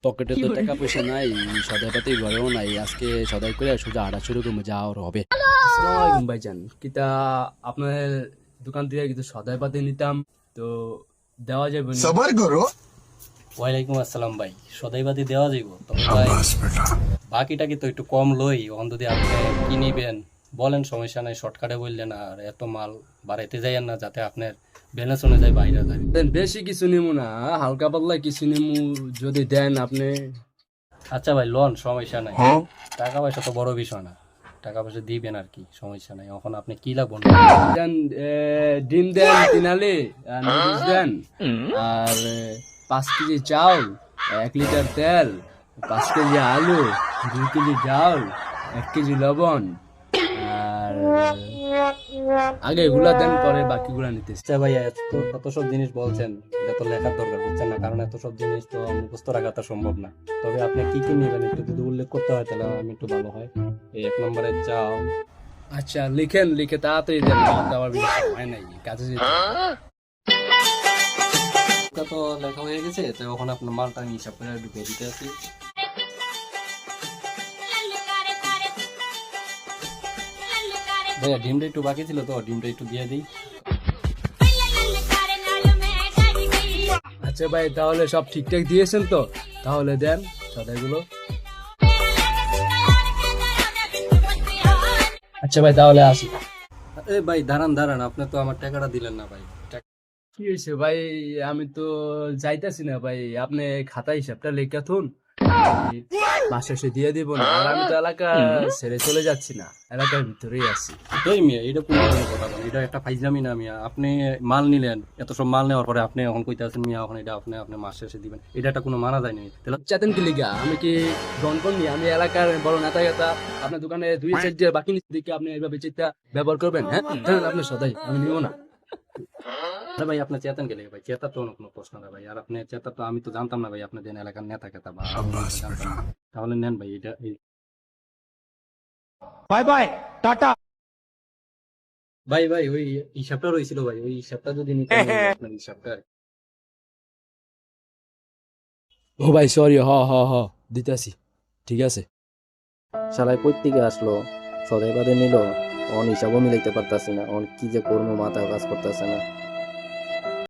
পকেটে তো টাকা পয়সা নাই, সদাই পাতি ঘরেও নাই। আজকে সদাই করে সোজা হাঁটা শুরু করবো, যাওয়ার হবে। আসসালামু আলাইকুম ভাইজান, কিতা আপনার দোকান থেকে কিছু সদাই পাতি নিতাম, তো দেওয়া যাবে না? সবার করো। ওয়ালাইকুম আসসালাম ভাই, সদাইবাদি দেওয়া যাইব, তবে ভাই বাকিটাকে তো একটু কম লই। অন যদি আপনি কি নিবেন বলেন, সমস্যা নাই, শর্টকাটে বললেন। আর এত মাল বাড়াইতে যাইয়েন না, যাতে আপনার ব্যালেন্স অনুযায়ী বাইরে যায়। দেন, বেশি কিছু নিমু না, হালকা পাতলা কিছু নিমু, যদি দেন আপনি। আচ্ছা ভাই, লোন সমস্যা নাই, টাকা পয়সা তো বড় বিষয় না, টাকা পয়সা দিবেন আর কি, সমস্যা নাই। এখন আপনি কি লাগবেন? দেন, ডিম দেন 3 আলি, আর নুডলস দেন, আর 5 কেজি চাল, 1 লিটার তেল, 5 কেজি আলু, 2 কেজি ডাল, 1 কেজি লবণ, আর আগে এগুলা দেন, পরে বাকিগুলা নিতেছি। আচ্ছা ভাই, এত সব জিনিস বলছেন, এটা তো লেখার দরকার বুঝছেন না, কারণ এত সব জিনিস তো মুখস্থ রাখা তো সম্ভব না। তবে আপনি কি কি নেবেন একটু যদি উল্লেখ করতে হয়, তাহলে আমি একটু ভালো হয়। এই 1 নম্বরে চাল। আচ্ছা লিখেন, লিখে তাড়াতাড়ি দেন, আমার তো আবার বেশি সময় নাই, কাজে যেতে হবে। এটা তো লেখা হয়ে গেছে, তো এখন আপনার মালটা আমি হিসাব করে ঢুকে দিতে আছি। ভাইয়া, ডিমটা একটু বাকি ছিল, তো ডিমটা একটু দিয়ে দিই। আচ্ছা ভাই, তাহলে সব ঠিকঠাক দিয়েছেন তো? তাহলে দেন সদাইগুলো। আচ্ছা ভাই, তাহলে আসি। এ ভাই, দাঁড়ান দাঁড়ান, আপনি তো আমার টাকাটা দিলেন না ভাই। কি হয়েছে ভাই? আমি তো যাইতাছি না ভাই, আপনি খাতা হিসাবটা লেখা থুন, মাসে শেষে দিয়ে দিব না। আর আমি তো এলাকা ছেড়ে চলে যাচ্ছি না, এলাকার ভিতরেই আছি। এই মিয়া, এটা কোন ধরনের কথা বলেন? এটা একটা ফাইজলামি না মিয়া। আপনি মাল নিলেন, এত সব মাল নেওয়ার পরে আপনি এখন কইতাছেন মিয়া এখন এটা আপনি আপনি মাস শেষে দিবেন, এটা একটা কোনো মানা যায় না। তাহলে চাতেন কি লিগা? আমি কি গ্রহণ করিনি? আমি এলাকার বড় নেতা গেতা, আপনার দোকানে 2 সেট দিয়ে বাকি দিকে আপনি এইভাবে চিন্তা ব্যবহার করবেন? হ্যাঁ, জানেন আপনি সদাই, আমি নিব না। আরে ভাই, আপনি চেতন গেলে ভাই, চেতা তো অন্য কোনো প্রশ্ন না ভাই। আর আপনি চেতা তো আমি তো জানতাম না ভাই, আপনি দেন এলাকার নেতা কেতা বা জানতাম না। তাহলে নেন ভাই এটা। Bye bye, tata. ভাই ভাই, ওই হিসাবটা রয়েছিল ভাই, ওই হিসাবটা যদি নিতে আপনার হিসাবটা। ও ভাই সরি, হ হ হ, দিতেছি, ঠিক আছে। শালায় কই থেকে আসলো, সদাই বাদে নিল, অন হিসাবও মিলাইতে পারতাছি না, অন কি যে করবো মাথা কাজ করতেছে না।